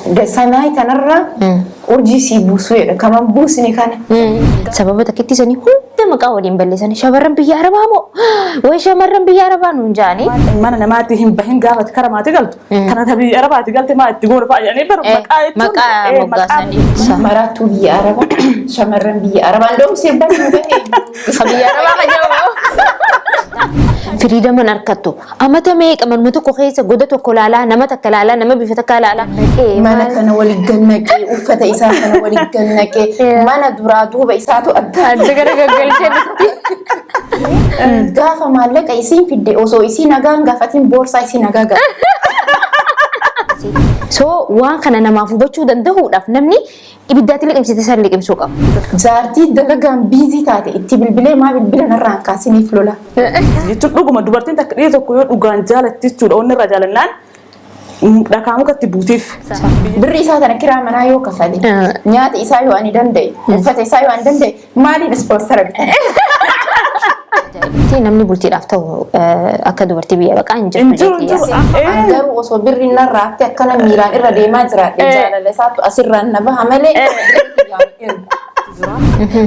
سماي تنرى أرجي سيبوسوي كمان بوسني كان سبب تكتي سني هو دم قاولين بلسني شبرن بيعرب هامو وشمرن بيعرب نونجاني ما أنا ما تهم بهن قاعد كراماتي قلت كانت هبي عرباتي قلت ما تقول يعني بر مقا مقاسني مراتو بيعرب شمرن بيعرب عندهم سيبان بيعرب خجوا فريدة من أركضو أما تميك أما المتوكو خيسة جودة وكلالا نما تكلالا نما بفتكلالا ما أنا كان ولي جنك وفت إساء كان ولي جنك ما أنا درادو بإساءته أدها قافة مالك إسين في الدي أوسو إسين نغان قافتين بورصة إسين نغان so waan kana namaaf hubachuu danda'uudhaaf namni ibiddaatti liqimsite san liqimsuu qaba. Jaartii dalagaan biizii taate itti bilbilee maa bilbila narraan kaasiniif lola. Jechuun dhuguma dubartiin takka dhiirri tokko yoo dhugaan jaalatti jechuudha onni irraa jaalannaan dhakaa mukatti buutiif. Birri isaa tana kiraa manaa yoo kafale nyaata isaa yoo ani danda'e uffata isaa yoo ani danda'e maaliin ispoonsara bitan. Namni bultiidhaaf ta'u akka dubartii biyya baqaa hin jirtu. Garuu osoo birri narraatti akkana miiraan irra deemaa jiraadhe jaalala isaatu asirraan na baha malee.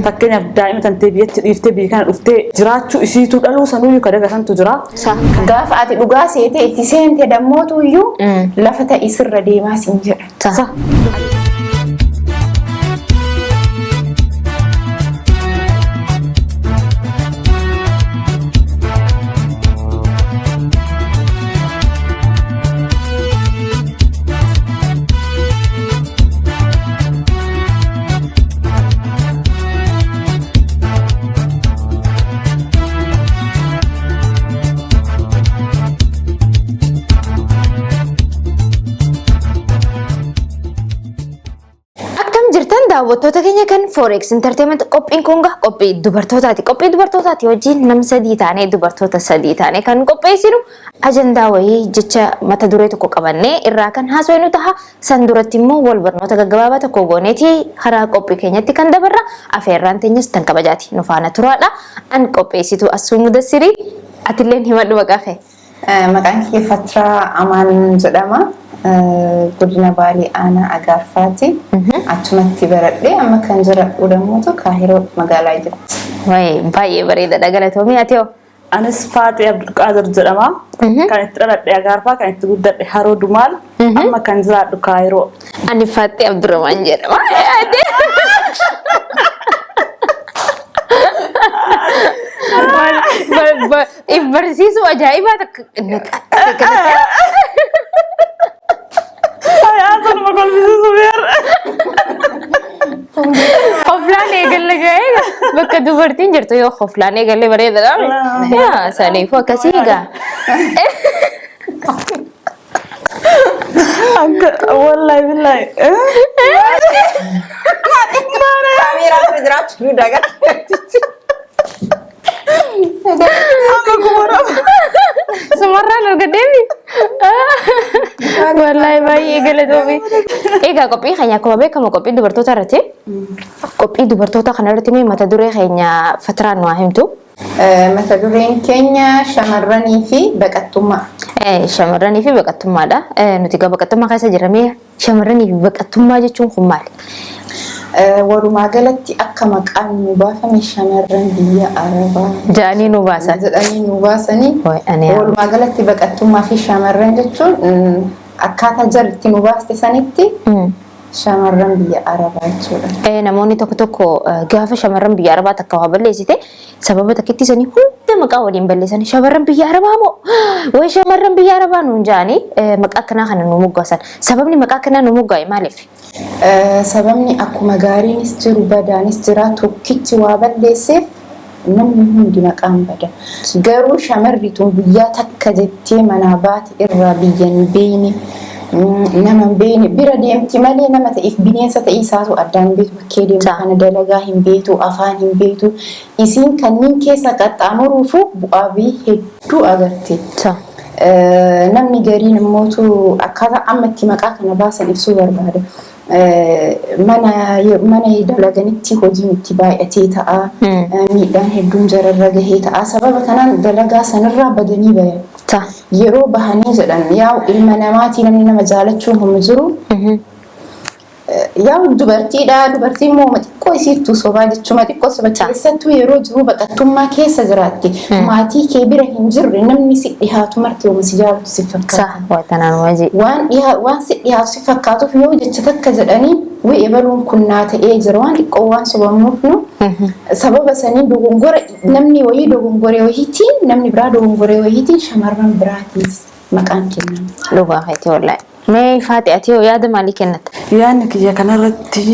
Fakkeenyaaf daa'ima tantee biyyatti dhiiftee biyya kana dhuftee jiraachuu isiitu dhaluu sanuu ka dagasantu jira. Gaafa ati dhugaa seetee itti seente dammootu iyyuu lafa ta'e sirra deemaa siin jedha. daawwattoota keenya kan Forex Entertainment qophiin kun qophii dubartootaati. Qophii dubartootaati wajjin nam sadii taanee dubartoota sadii taanee kan qopheessinu ajandaa wayii jecha mata duree tokko qabannee irraa kan haasofnu taha. San duratti immoo wal barnoota gaggabaabaa tokko gooneeti karaa qophii keenyatti kan dabarra. Afeerraan teenyas tan kabajaati nu faana turaadha. An qopheessitu Assuu Mudassirii atilleen himadhu maqaa kee. Maqaan kee Fatraa Amaan jedhama. Godina Baalee Aanaa Agaarfaati. Achumatti baradhee amma kan jiradhu dammoo Kaahiroo magaalaa jirti. Wayi baay'ee bareedaadha galatoomii ati hoo? Anis Faaxee Abdulqaadir jedhama. Kan itti dhaladhe Agaarfaa kan itti guddadhe Haroo Dumaal. Amma kan jiradhu Kaahiroo. Ani Faaxee Abdurrahmaan jedhama. Barsiisuu ajaa'ibaa takka. Ayaasan makolfisiisu beer. Hoflaan eegalle ga'ee bakka dubartiin jirtu yoo hoflaan eegalle bareedaadha. Yaa saniifuu akkasii egaa. Wallahi billahi. Kaameeraa fi jiraachuu dagaatti. Sumarraan argadeemi. Wallahi baay'ee galatoomii. Egaa qophii keenya akkuma beekamu qophii dubartoota irratti. Qophii dubartoota kana irratti mata duree keenya Fatraan waa himtu. Mata dureen keenya shamarranii fi baqattummaa. Shamarranii fi baqattummaadha. Nuti gaa baqattummaa keessa jirame shamarranii fi baqattummaa jechuun kun maali? Walumaa galatti akka maqaan nu baafame shamarran biyya Arabaa jedhanii nu baasan. Jedhanii nu baasanii. Walumaa galatti baqattummaa fi shamarran jechuun akkaataa jarritti nu baaste sanitti shamarran biyya Arabaa jechuudha. Namoonni tokko tokko gaafa shamarran biyya Arabaa takka waa balleessite sababa takkitti sanii hunda maqaa waliin balleessan shamarran biyya Arabaa moo way shamarran biyya Arabaa nuun jedhanii maqaa akkanaa kana nu moggaasan. Sababni maqaa akkanaa nu moggaa'e maaliif? Sababni akkuma gaariinis jiru badaanis jira tokkichi waa balleesseef namni hundi maqaan bada. Garuu shamarri tun guyyaa takka jettee manaa baate irraa biyyan beeyne nama beeyne bira deemti malee nama ta'eef bineensa ta'ii isaatu addaan beetu bakkee deemu kana dalagaa hin beetu afaan hin beetu isiin kanneen keessa qaxxaamuruufu bu'aa hedduu agarte. Namni gariin immootu akkaataa amma itti maqaa kana baasan ibsuu barbaada. Mana dalaganitti hojiin itti baay'atee ta'a. Miidhaan hedduun jararra gahee ta'a. Sababa kanaan dalagaa sanarraa badanii bayan. Yeroo bahanii jedhan yaa ilma namaatii namni nama jaalachuun hin jiru. yaa dubartiin moo xiqqoo isiittuu sobaa jechuma xiqqoo soba keessattuu yeroo jiru baqattummaa keessa jiraatti maatii kee bira hin jirre namni si dhihaatu marti yoo si jaallatu si fakkaata waan si dhihaatu si fakkaatuuf yoo jecha takka jedhanii wayii baluun kun naa ta'ee jira waan xiqqoo waan sobamnuuf nu sababa sanii dogongora namni wayii dogongoree wayiitiin namni biraa dogongoree wayiitiin shamarran biraatiif maqaan kennama. Dhugaa feeti wallahi. Mee Faati ati yoo yaada maalii kennatta? Yaadni kiyya kanarratti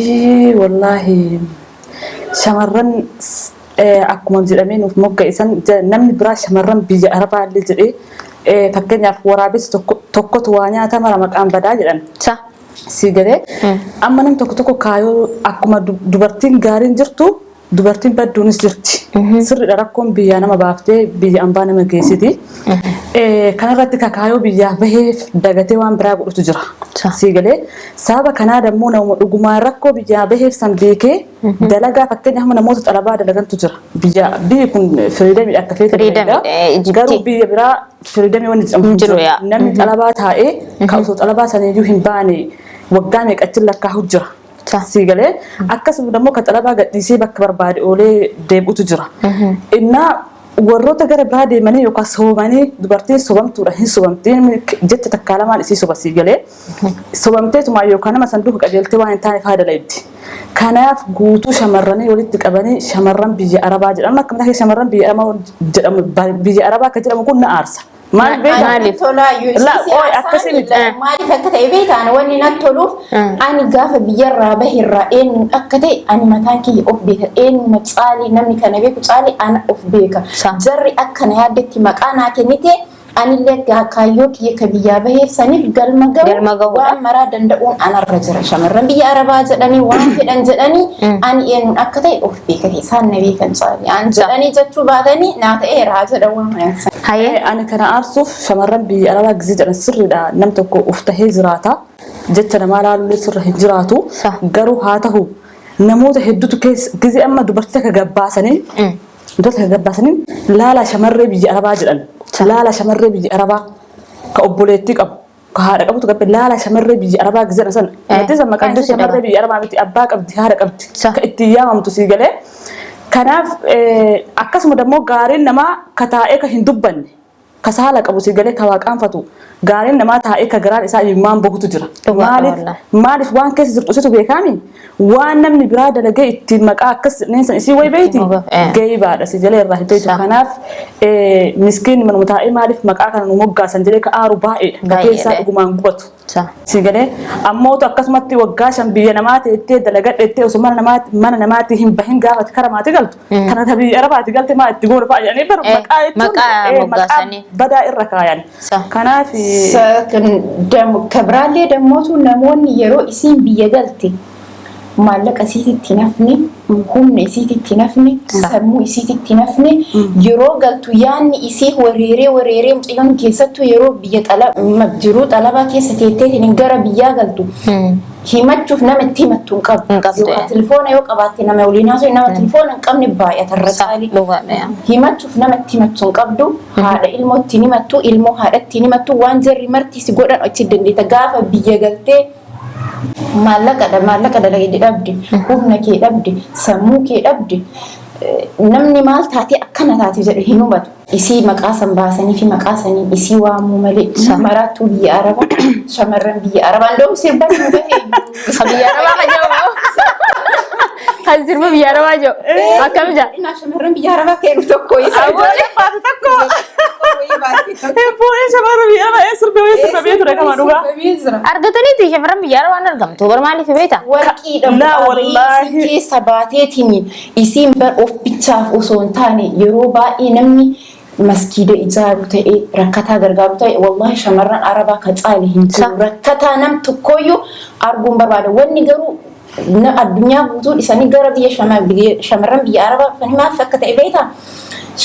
wallaahi shamarran akkuma jedhamee nuuf mogga'an namni biraa shamarran biyya Arabaa illee jedhee fakkeenyaaf waraabessi tokkotu waa nyaata mara maqaan badaa jedhan. Si galee amma nam tokko kaayoo akkuma dubartiin gaariin jirtu dubartiin badduunis jirti. Sirriidha rakkoon biyyaa nama baaftee biyya ambaa nama geessiti. Kanarratti kakaayoo biyyaa baheef dagatee waan biraa godhutu jira. Si galee sababa kanaa dammoo nama dhugumaan rakkoo biyyaa baheef san beekee dalagaa fakkeenyaaf namoota xalabaa dalagantu jira. Biyyi kun firiidamii akka feetu garuu biyya biraa firiidamii waan jedhamu jiru. Namni xalabaa taa'ee kan osoo xalabaa saniyyuu hin baane waggaa meeqachin lakkaa'u jira. Si galee akkasuma dammoo kan xalabaa gadhiisee bakka barbaade oolee deebi'utu jira. Innaa warroota gara biraa deemanii yookaan sobamanii dubartiin sobamtuudha hin sobamtiin jecha takkaa lamaan isii soba si galee sobamteetuma yookaan nama sanduuqa qajeeltee waan hin taaneef haadha laayibdi. Kanaaf guutuu shamarranii walitti qabanii shamarran biyya Arabaa jedhamu akkamitti shamarran biyya Arabaa akka jedhamu kun na aarsa. Maaliif akka ta'e beekaan wanni natti toluuf ani gaafa biyyarraa bahirraa eenyu akka ta'e ani mataan kiyya of beeka eenyu caalii namni kana beeku caalii ana of beeka jarri akkana yaaddetti maqaa naa kennite anillee kaayyoo kiyya ka biyyaa baheef saniif galma ga'u waan maraa danda'uun anarra jira shamarran biyya Arabaa jedhanii waan fedhan jedhanii ani eenyuun akka ta'e of beeka isaan na beekan caalii an jedhanii jechuu baatanii naa ta'ee raa jedha waan ani kana aarsuuf shamarran biyya Arabaa gizee jedhan sirriidha nam tokko of tahee jiraata jecha namaa laalullee sirra hin jiraatu garuu haa ta'u namoota hedduutu keessa gizee amma dubartii akka gabbaasanii laala shamarree biyya Arabaa jedhan laala shamarree biyya Arabaa ka obboleettii qabu ka haadha qabutu qabbe laala shamarree biyya Arabaa gizee san matti san maqaan shamarree biyya Arabaa miti abbaa qabdi haadha qabdi ka itti yaamamtu si galee kanaaf akkasuma dammoo gaariin namaa ka taa'ee ka hin dubbanne ka saala qabu si galee ka waaqaanfatu gaariin namaa taa'ee ka garaan isaa immaan bahutu jira. Maaliif waan keessa jirtu isitu beekaami waan namni biraa dalagee ittiin maqaa akkas neensan isii way beeyti geeyibaadha si jalee irraa hidheetu kanaaf miskiin manuma taa'ee maaliif maqaa kana nu moggaasan jedhee ka aaru baay'eedha ka keessaa dhugumaan gubatu. Si galee ammootu akkasumatti waggaa shan biyya namaa ta'ettee dalagadheettee osoo mana namaatti hin bahin gaafate kara maatii galtu kana ta biyya Arabaatti galte maa itti goona fa'a jedhanii baru maqaa jechuun badaa irra kaayan. Kanaaf kabraallee dammootu namoonni yeroo isiin biyya galte maallaqa isiitti nafne humna isiitti nafne sammuu isiitti nafne yeroo galtu yaanni isii wareeree mucayyoon keessattuu yeroo biyya xalabaa keessa teetteetiin gara biyyaa galtu himachuuf nama itti himattu hin qabu telefoona yoo qabaatte nama waliin haasoo nama telefoona hin qabne baay'atarra caalii himachuuf nama itti himattu hin qabdu haadha ilmoo ittiin himattu ilmoo haadha ittiin himattu waan jarri marti si godhan achi dandeetta gaafa biyya galtee maallaqa dalagee dhabde humna kee dhabde sammuu kee dhabde namni maal taatee akkana taate jedhe hin hubatu isii maqaa san baasanii fi maqaa sanii isii waamuu malee maraattuu biyya Arabaa shamarran biyya Arabaa ndoomu sirba nu bahee biyya Arabaa kajaa'u kan sirba biyya Arabaa jiru akkam jaa shamarran biyya Arabaa kennu tokko isaa tokko Fuudhee shamarran biyya Arabaa sirba beetu reekama dhugaa. Argataniiti shamarran biyya Arabaa argamtu bar maaliif beekta? Warqiidhaan keessa baateetiin isiin bar of bichaaf osoo hin taane yeroo baay'ee namni maskiida ijaaru ta'ee rakkataa gargaaru ta'e wallahi shamarran Arabaa ka caali hin jiru rakkataa nam tokkoyyuu arguun barbaada wanni garuu addunyaa guutuu isanii gara biyya shamarran biyya Arabaa fanii maaf akka ta'e beektaa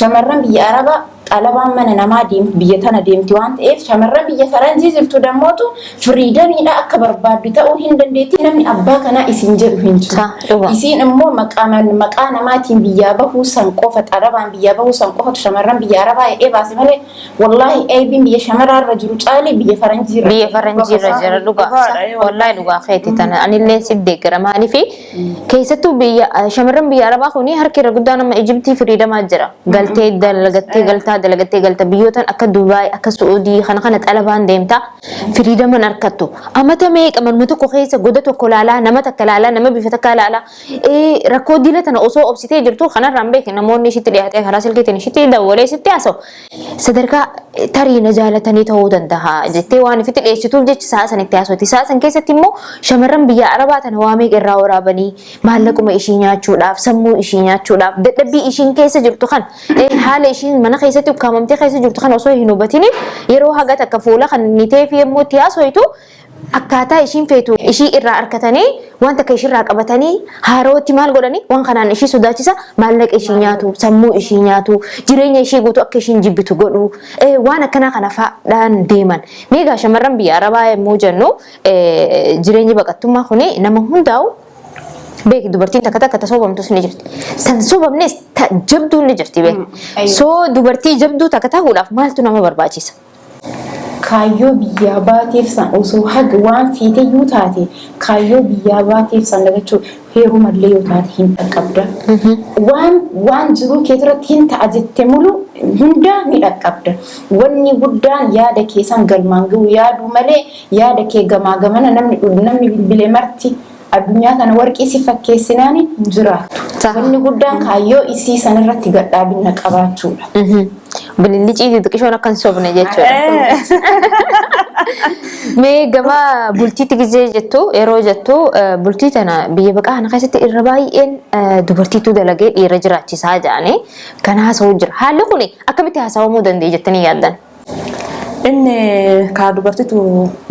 shamarran biyya Arabaa xalabaan mana namaa deemti biyya tana deemti waan ta'eef shamarran biyya faranjii jirtu dammootu firiidamiidha akka barbaaddu ta'uu hin dandeetti namni abbaa kanaa isin jedhu hin jiru. Isin immoo maqaa namaatiin biyyaa bahuu san qofa xalabaan biyyaa bahuu san qofatu shamarran biyya arabaa jedhee baase malee wallaahi eebiin biyya shamarraarra jiru caalee biyya faranjiirra jira dhugaa wallaahi dhugaa keeti tana anillee siddeeggara maaliifi keessattuu biyya shamarran biyya arabaa kuni harki irra guddaa nama Ijiptii firiidamaa jira galtee dalagattee galta biyyootan akka Dubaay akka Suudii kana xalabaan deemta firiidaman harkattu amata meeqa manuma tokko keessa goda tokko laalaa nama takka laalaa nama bifa takka laalaa rakkoo diila tana osoo obsitee jirtu kanarraan beeki namoonni ishitti dhiyaatee karaa silkiitiin ishitti dawwalee sitti haasa'u sadarkaa tarii na jaalatanii ta'uu danda'a jettee waan ifitti dhiyeessituuf jecha sa'a sanitti haasa'uti sa'a san keessatti immoo shamarran biyya arabaa tana waa meeqa irraa waraabanii maallaquma ishii nyaachuudhaaf sammuu ishii nyaachuudhaaf dadhabbii ishiin keessa jirtu kan haala ishiin mana keessatti ukkaamamtee keessa jirtu kan osoo hin hubatiniif yeroo haga takka fuula kan nitee fi yemmuu itti haasa'u akkaataa ishiin feetu ishii irraa harkatanii waan takka ishiirraa qabatanii haarootti maal godhanii waan kanaan ishii sodaachisa maallaqa ishii nyaatu sammuu ishii nyaatu jireenya ishii guutuu akka ishiin jibbitu godhu waan akkanaa kana fa'aadhaan deeman meegaa shamarran biyya arabaa yemmuu jennu jireenyi baqattummaa kuni nama hundaa'u beeki dubartiin takka soobamtus ni jirti san soobamnes jabduun ni jirti beeki soo dubartii jabduu takka ta'uudhaaf maaltu nama barbaachisa. Kaayyoo biyyaa baateef san osoo haga waan fiiteyyuu taate kaayyoo biyyaa baateef san dagachuu heerumallee yoo taate hin dhaqqabda. Waan jiruu keetirratti hin ta'a jettee mulu hunda ni dhaqqabda. Wanni guddaan yaada keessan galmaan ga'u yaaduu malee yaada kee gamaa gamana namni bilbilee marti addunyaa kana warqii si fakkeessinaan hin jiraattu. Wanni guddaan kaayyoo isii sanirratti gadhaabina qabaachuudha. Bilillicii xixiqqishoon akkan sobne jechuudha. Mee gama bultiitti gizee jettu yeroo jettu bultii tana biyya baqaa kana keessatti irra baay'een dubartiitu dalagee dhiira jiraachisaa jedhanii kan haasa'u jira. Haalli kun akkamitti haasa'amuu danda'e jettanii yaaddan? Inni kaa dubartiitu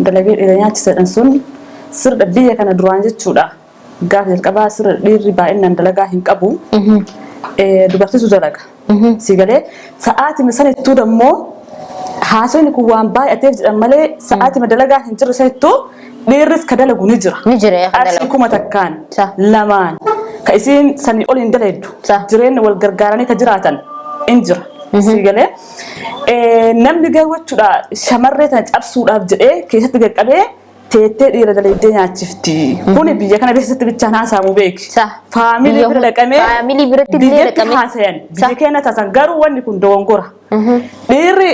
dalagee dhiira nyaachisadhan sun sirna biyya kana duraan jechuudha. Gaafa jalqabaa sirna dhiirri baay'inaan dalagaa hin qabu. Dubartiitu dalaga. Sigalee sa'aatii sanattuu dammoo haasawni kun waan baay'ateef jedhan malee sa'aatii dalagaa hin jirre sanattuu dhiirris ka dalagu ni jira. Ni jira yaa dalagu. Kuma takkaan lamaan ka isiin sanii ol hin dalaydu jireenya wal gargaaranii ka jiraatan in jira. Sigalee namni gaawwachuudha shamarree tana cabsuudhaaf jedhee keessatti qaqqabee teettee dhiira dalaydee nyaachifti. Kuni biyya kana keessatti bichaan haasa'amu beeki. Faamilii bira dhaqamee biyyatti haasayan. Biyya keenya taasan garuu wanni kun dogongora. Dhiirri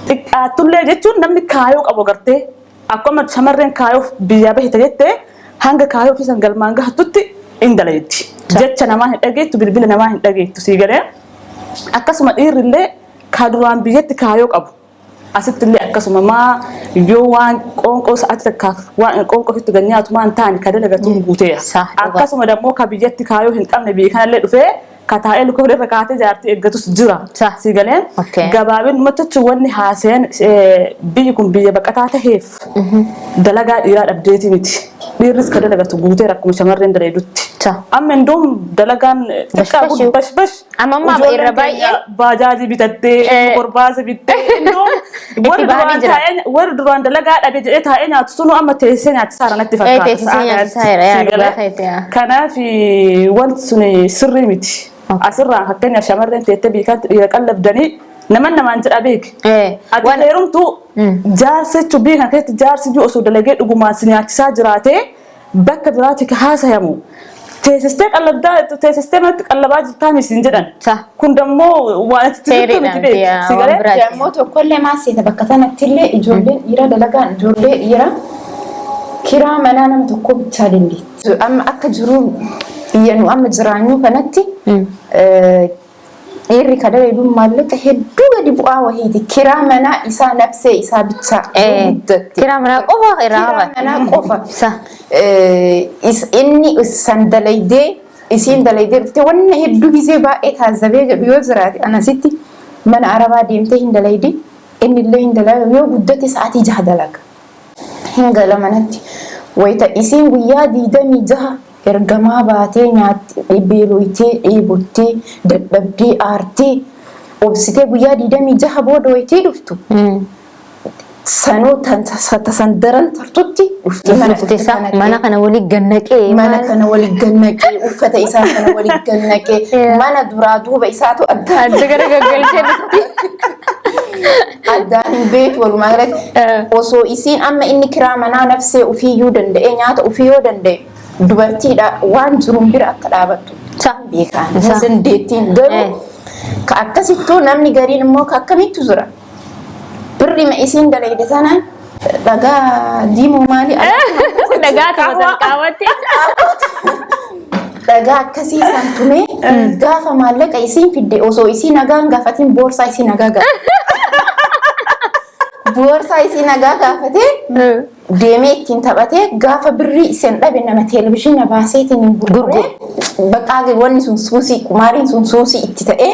xiqqaattullee jechuun namni kaayoo qabu gartee akkuma shamarreen kaayoof biyyaa bahite jettee hanga kaayoo fi galmaan gahattutti in dalaydi. Jecha namaa hin dhageettu bilbila namaa hin dhageettu siigalee akkasuma dhiirrillee ka duraan biyyatti kaayoo qabu. Asittillee akkasuma yoo waan qoonqoo sa'aatii takkaaf waan qoonqoo itti ganyaatu maan ta'an ka dalagatu guuteera. Akkasuma dammoo ka biyyatti kaayoo hin qabne biyya kanallee dhufee ka taa'ee luka irra kaatee jaartii eeggatus jira. Siigaleen gabaabin matachu wanni haaseen biyyi kun biyya baqataa ta'eef dalagaa dhiiraa dhabdeeti miti. Dhiirris ka dalagatu guuteera akkuma shamarreen dalaydutti. Amma hunduun dalagaan xiqqaa bash. Amma irra baay'ee baajaajii bitattee gorbaasa bittee warri duraan dalagaa dhabe jedhee taa'ee nyaatu sunu amma teessee nyaachisaa natti fakkaata. Kanaaf wanti sun sirrii miti. Asirraan fakkeenyaaf shamarreen teettee biikantti dhiira qallabdanii namaan jedha beeki. Ati heerumtu jaarsa jechuun biyya kana keessatti jaarsi iyyuu osoo dalagee dhugumaan si nyaachisaa jiraatee bakka biraatti ka haasayamu. Teessistee matti qallabaa jirtaa misiin jedhan. Kun dammoo waan itti jirtu miti beeki. Dammoo tokkollee maaseeta bakka sanattillee ijoolleen dhiira dalagaan ijoollee dhiira kiraa manaa nama tokko bichaa dandeetti. Amma akka jiru biyya nu amma jiraannu kanatti dhiirri ka dalayduun maallaqa hedduu gadi bu'aa wahiiti. Kiraa manaa isaa nabsee isaa bichaa guddatti. Kiraa manaa qofa irraa hafa. Kiraa manaa qofa. Inni san dalaydee isiin dalaydee dhuftee wanna hedduu gisee baay'ee taazabee jedhu yoo jiraate anasitti mana arabaa deemtee hin dalayde innillee hin dalaga yoo guddate sa'aatii 6 dalaga. Hin gala manatti wayita isiin guyyaa 26 ergamaa baatee nyaatti beeloytee dheebottee dadhabdee aartee obsitee guyyaa 26 booda wayitii dhuftu. Sanuu tasandaran tartutti dhufti mana kana walii gannaqee mana kana walii gannaqee uffata isaa kana walii gannaqee mana duraa duuba isaatu adda gara gaggalchee dhufti. Addaan hin beeku walumaa galatti osoo isiin amma inni kiraa manaa nafsee ufiyyuu danda'e nyaata ufiyyoo danda'e dubartiidha waan jiruun bira akka dhaabattu beekaan dandeettiin garuu ka akkasittuu namni gariin immoo ka akkamittu jira. Birri ma isiin dalagde sanaan dhagaa diimoo maali dhagaa taphatan qaawwatti dhagaa akkasii san tumee gaafa maallaqa isiin fidde osoo isiin nagaan gaafatiin boorsaa isiin nagaa boorsaa isiin nagaa gaafatee deemee ittiin taphatee gaafa birrii isiin dhabe nama televezyiina baaseetiin gurguree baqaa wanni sun suusii qumaariin sun suusii itti ta'ee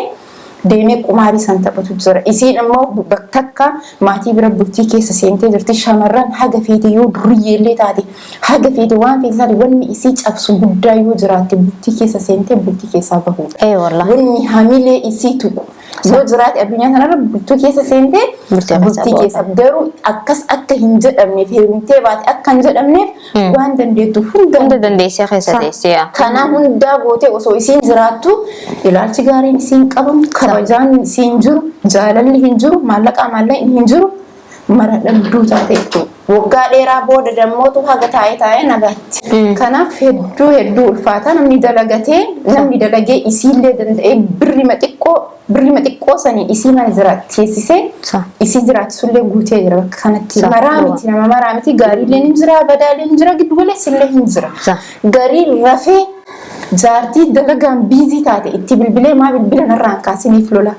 deemee qumaarii san taphatu jira. Isiin immoo takka maatii bira bultii keessa seentee jirti. Shamarran haga feete yoo duriyyeellee taate haga feete waan feete taate wanni isii cabsu guddaa yoo jiraatte bultii keessa seentee bultii keessaa bahuudha. Wanni hamilee isii tuqu yoo jiraate addunyaa kanarra bultii keessa seentee bultii keessa garuu akkas akka hin jedhamneef heerumtee baate akka hin jedhamneef waan dandeettu hunda dandeessee keessa teessee. Kana hundaa gootee osoo isiin jiraattu ilaalchi gaariin isiin qabamu kabajaan isiin jiru jaalalli hin jiru maallaqni hin jiru mara dhabduu taate waggaa dheeraa booda dammootu haga taa'ee nagaatti. Kanaaf hedduu ulfaata namni dalagee isiillee danda'ee birrima xiqqoo saniin isii mana jiraatteessisee isii jiraachisullee guutee jira bakka kanatti. Maraa miti nama maraa miti gaariillee hin jira badaallee hin jira giddu galeessillee hin jira. Garii rafee jaartii dalagaan biizii taate itti bilbilee maa bilbila narraan kaasiniif lola.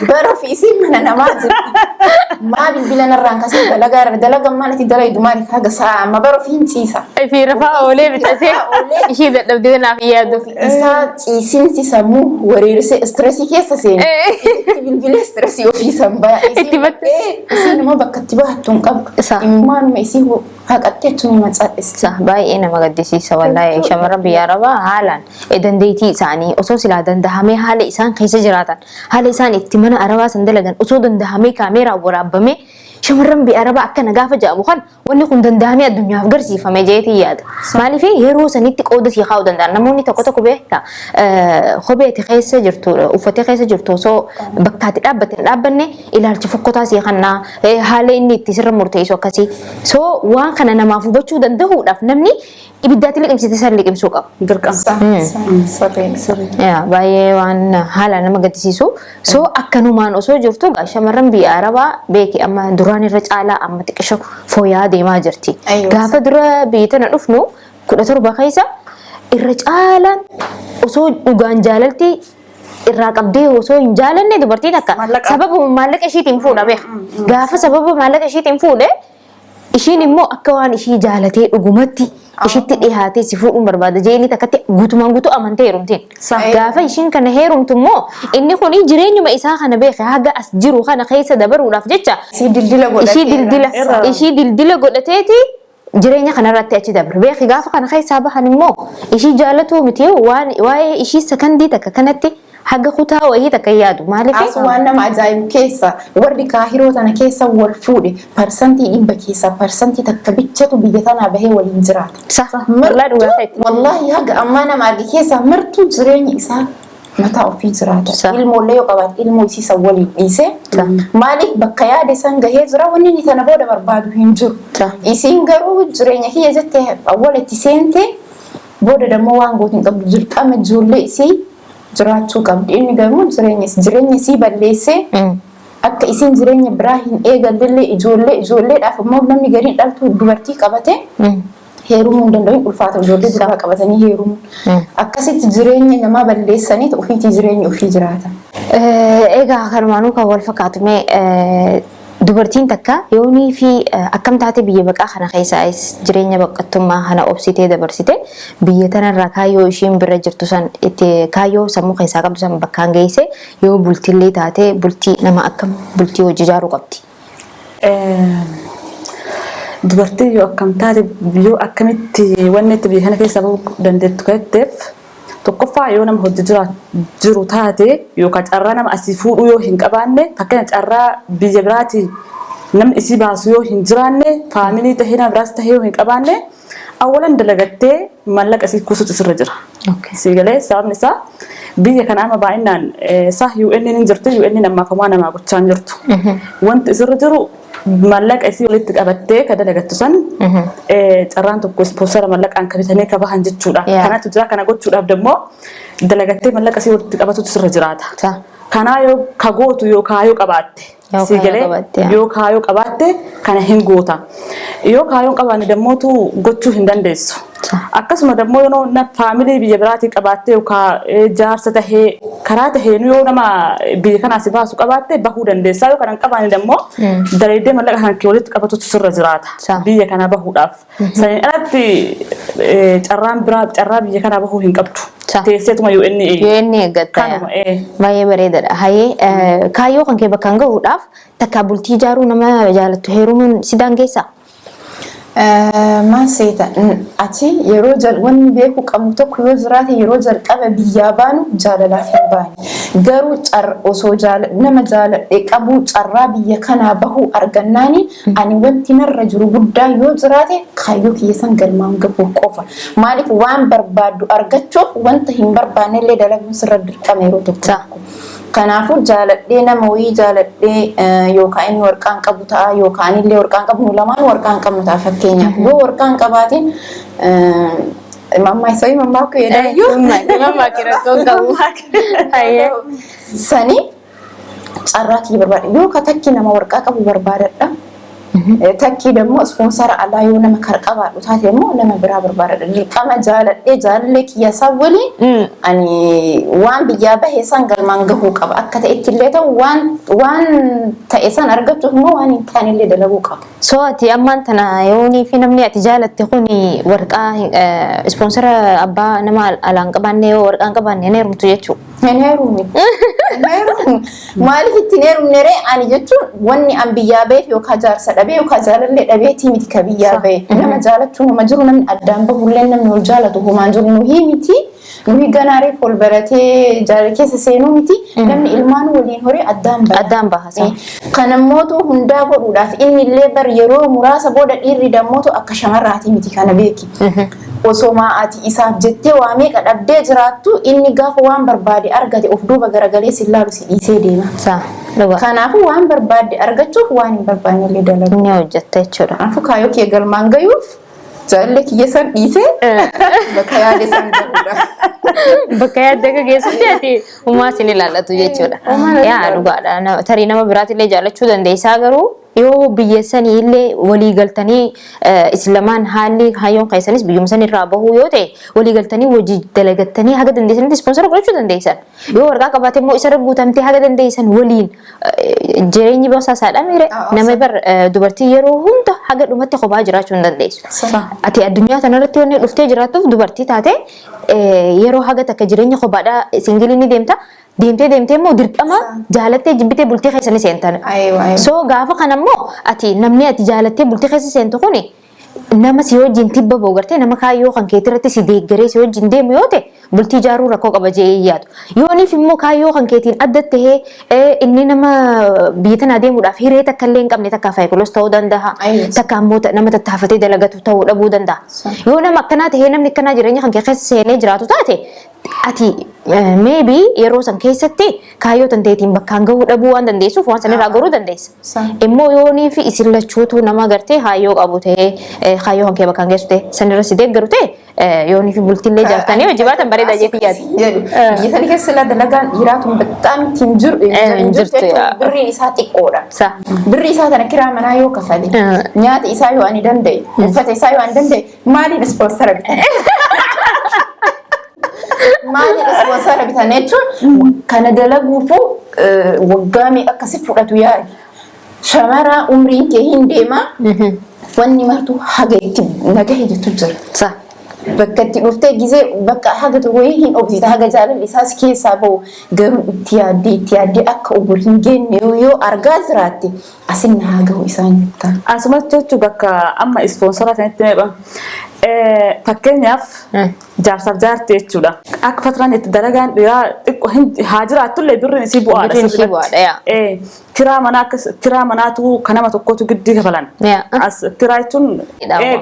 Bara ofiisii mana namaa jirti. Maa bilbila narraan kaasiniif dalagaa irra dalagan maalati dalaydu maaliif haga sa'a amma bara ofiin ciisa. Fi rafaa oolee bitatee ishii dadhabdee naaf yaadu. Isaa ciisinsi sammuu wareersee istireesii keessa seeni. Itti bilbilee istireesii ofiisan baya. Itti battee. Isiin immoo bakka itti bahattu hin qabdu. Immaanuma isii haqattee tuma cadhista. Baay'ee nama gaddisiisa wallahi shamarran biyya Arabaa haalaan dandeettii isaanii osoo silaa dandahamee haala isaan keessa jiraatan haala isaan itti mana Arabaa san dalagan osoo dandahamee kaameeraan waraabamee shamarran biyya Arabaa akkana gaafa jedhamu kan wanni kun dandahamee addunyaaf garsiifame jeetii yaada. Maaliif yeroo sanitti qooda sii kaa'uu danda'an namoonni tokko beektaa kopheeti keessa jirtu uffatee keessa jirtu osoo bakkaatti dhaabbanne ilaalchi fokkotaa sii kannaa haala inni itti sirra murteessu akkasii. So waan kana namaaf hubachuu danda'uudhaaf namni ibiddaatti liqimsite san liqimsuu qaba. Baay'ee waan haala nama gaddisiisu. So akkanumaan osoo jirtu shamarran biyya Arabaa beeki amma duraan irra caalaa amma xiqqisho fooyya'aa deemaa jirti. Gaafa dura biyya tana dhufnu 17 keessa irra caalaan osoo dhugaan jaalalti irraa qabdee osoo hin jaalanne dubartiin akka sababa maallaqa ishiitiin fuudha beeka. Gaafa sababa maallaqa ishiitiin fuudhe ishiin immoo akka waan ishii jaalatee dhugumatti ishitti dhiyaatee si fuudhuun barbaada jeeni takkatti guutumaan guutuu amantee heerumtiin. Gaafa ishiin kana heerumtu immoo inni kun jireenyuma isaa kana beeka haga as jiru kana keessa dabaruudhaaf jecha ishii dildila godhateeti jireenya kanarratti achi dabre. Beeki gaafa kana keessaa bahan immoo ishii jaalatuu miti waa'ee ishii sakandii takka kanatti haga kutaa wayii takka yaadu maaliif waan nama ajaa'ibu keessa warri kaahiroo tana keessa wal fuudhe parsantii 100 keessa parsantii takka bichatu biyya tanaa bahee waliin jiraata. Wallahi haga ammaa nama arge keessa martuu jireenya isaa mataa ofii jiraata. Ilmoollee yoo qabaate ilmoo isiisa waliin dhiise maaliif bakka yaade san gahee jira wanni inni tana booda barbaadu hin jiru. Isiin garuu jireenya kiyya jettee awwalatti seente booda dammoo waan gootu hin qabdu dirqama ijoollee isii jiraachuu qabdi. Inni garuu jireenya isii balleessee akka isiin jireenya biraa hin eegallee ijoolleedhaaf immoo namni gariin dhaltuu dubartii qabate heerumuu hin danda'u ulfaata ijoollee biraa qabatanii heerumuu. Akkasitti jireenya namaa balleessanii ofiitii jireenya ofii jiraatan. Egaa kanumaanuu kan wal fakkaatu dubartiin takka yoonii fi akkam taate biyya baqaa kana keessaas jireenya baqattummaa kana obsitee dabarsite biyya tanarraa kaayyoo ishiin bira jirtu san itti kaayyoo sammuu keessaa qabdu san bakkaan geesse yoo bultillee taate bultii nama akkam bultii hojii ijaaruu qabdi. Dubartii yoo akkam taate yoo akkamitti wanni itti biyya kana keessa bahuu dandeettu keessatti tokkoffaa yoo nama hojii jiru taate yookaan carraa nama asii fuudhuu yoo hin qabaanne fakkeenya carraa biyya biraati namni isii baasu yoo hin jiraanne faamilii tahee nama biraas tahee yoo hin qabaanne awwalan dalagattee mallaqa isii kuusutu sirra jira. Siigalee sababni isaa biyya kana amma baay'inaan saa UN ni jirtu UN ammaaf waan namaa gochaa hin jirtu. Wanti isirra jiru mallaqa isii walitti qabattee ka dalagattu san carraan tokko ispoonsara mallaqaan kabitanii ka bahan jechuudha. Kanatu jira kana gochuudhaaf demmoo dalagattee mallaqa isii walitti qabatutu sirra jiraata. Kanaa yoo ka gootu yoo kaayoo qabaatte siigalee yoo kaayoo qabaatte kana hin goota. Yoo kaayoo qabaanne demmootu gochuu hin dandeessu. Akkasuma demmoo yoo na faamilii biyya biraatii qabaatte yookaan jaarsa tahee karaa tahee yoo nama biyya kanaa si baasu qabaatte bahuu dandeessaa yoo kana hin qabaanne demmoo dalaydee mallaqa kan kee walitti qabatutu sirra jiraata biyya kanaa bahuudhaaf. Saniin alatti carraa biyya kanaa bahuu hin qabdu. Teesseetuma UN eeggatta. Baay'ee bareedaadha. Hayyee kaayyoo kan kee bakkaan gahuudhaaf takka bultii ijaaruu nama jaalattu heerumuun si daangeessaa? Maasita ati yeroo wanni beeku qabnu tokko yoo jiraate yeroo jalqaba biyyaa baanu jaalalaaf hin baane garuu osoo nama jaaladhe qabu carraa biyya kanaa bahuu argannaani ani wanti narra jiru guddaa yoo jiraate kaayyoo kiyya san galmaan gahuu qofa maaliif waan barbaaddu argachuuf wanta hin barbaannellee dalaguun sirra dirqama yeroo tokko. Kanaafuu jaaladhee nama wayii jaaladhee yookaan inni warqaan qabu ta'a yookaan illee warqaan qabu lamaan warqaan qabnu ta'a fakkeenyaaf yoo warqaan qabaatiin mammaa isaa mammaa koo jedhayyuu mammaa kirakkoo qabu sanii carraa kiyya barbaada yoo ka takki nama warqaa qabu barbaadadha. Takki demmoo ispoonsara alaa yoo nama kar qabaadhu taate immoo nama biraa barbaadadha. Dirqama jaaladhee jaalallee kiyya isaa waliin ani waan biyyaa bahee san galmaan gahuu qaba. Akka ta'etti illee ta'u waan ta'e san argachuuf immoo waan hin taane illee dalaguu qaba. So ati ammaan tana yoonii fi namni ati jaalatte kun warqaa ispoonsara abbaa nama alaan qabaanne yoo warqaan qabaanne ni heerumtu jechuudha. Hin heerumne. Maaliif ittiin heerumne ree ani jechuun wanni an biyyaa baheef yookaan jaarsa dhabee yookaan jaalallee dhabeetii miti ka biyyaa bahe. Nama jaalachuu nama jiru namni addaan bahullee namni wal jaalatu homaan jiru nuyi miti. Nuyi ganaaree ol baratee jaalala keessa seenuu miti. Namni ilmaan waliin horii addaan baha. Kanammootu hundaa godhuudhaaf inni illee bar yeroo muraasa booda dhiirri dammootu akka shamarraati miti kana beeki. Osoo ati isaaf jettee waa meeqa dhabdee jiraattu inni gaafa waan barbaade argate of duuba garagalee si ilaalu si dhiisee deema. Kanaafuu waan barbaade argachuuf waan hin barbaanne illee dalagu. Ni hojjetta jechuudha. Kanaafuu kaayyoo kee galmaan gayuuf jaalallee kiyya san dhiisee bakka yaade san gahuudha. Bakka yaadde akka keessatti ati uumaa sin ilaallatu jechuudha. Yaa dhugaadha. Tarii nama biraatillee jaallachuu dandeessaa garuu yoo biyya sanii illee walii galtanii islamaan haalli hayyoon keessanis biyyuma san irraa bahuu yoo ta'e walii galtanii hojii dalagattanii haga dandeessanitti ispoonsara godhachuu dandeessan. Yoo warqaa qabaate immoo isarra guutamtee haga dandeessan waliin jireenyi bosaasaadha mire nama bar dubartii yeroo hunda haga dhumatti kophaa jiraachuu hin dandeessu. Ati addunyaa kanarratti wanni dhuftee jiraattuuf dubartii taate yeroo haga takka jireenya kophaadhaa singilii ni deemta. Deemtee immoo dirqama jaalattee jibbitee bultii keessa ni seentan. So gaafa kanammoo ati namni ati jaalattee bultii keessa seentu kuni nama si wajjin tibba boogartee nama kaayyoo kan keetirratti si deeggaree si wajjin deemu yoo ta'e bultii ijaaruu rakkoo qaba jedhee yaadu. Yooniif immoo kaayyoo kan keetiin adda tahee inni nama biyya tanaa deemuudhaaf hiree takka illee hin qabne takka faayikolos ta'uu danda'a. Takka ammoo nama tattaafatee dalagatu ta'uu dhabuu danda'a. Yoo nama akkanaa tahee namni akkanaa jireenya kan kee keessa seenee jiraatu taate ati maybe yeroo san keessatti kaayyoo tanteetiin bakkaan gahuu dhabuu waan dandeessuuf waan sanirraa goruu dandeessa. Immoo yoonii fi isin lachuutu nama gartee kaayyoo qabu ta'ee kaayyoo kan kee bakkaan geessu ta'e sanirra si deeggaru ta'e yoonii fi bultiillee jaartanii hojii baatan bareeda jeetii yaadu. Biyya kana keessa illee dalagaan dhiiraatu baxxaan ittiin jirtu birriin isaa xiqqoodha. Birrii isaa tana kiraa manaa yoo kafale nyaata isaa yoo ani danda'e uffata isaa yoo ani danda'e maaliin ispoonsara bitame? Maali ispoonsara bitan jechuun kana dalaguufu waggaa meeqa akkasi fudhatu yaadi. Shamara umriin kee hin deema wanni martuu haga itti nagahe jettu jira. Bakka itti dhuftee gizee bakka haga wayii hin obsita haga jaalalli isaas keessaa bahu garuu itti yaaddee akka umur hin geenne yoo argaa jiraatte asin haa gahu isaan jettan. Asumatti jechuun bakka amma ispoonsara sanatti meeqa fakkeenyaaf jaarsaaf jaartii jechuudha. Akka fatiraan itti dalagaan dhiiraa xiqqoo haa jiraatullee birriin isii bu'aadha. Birriin isii bu'aadha yaa. Kiraa manaatu kan nama tokkotu giddii kafalan. As kiraa jechuun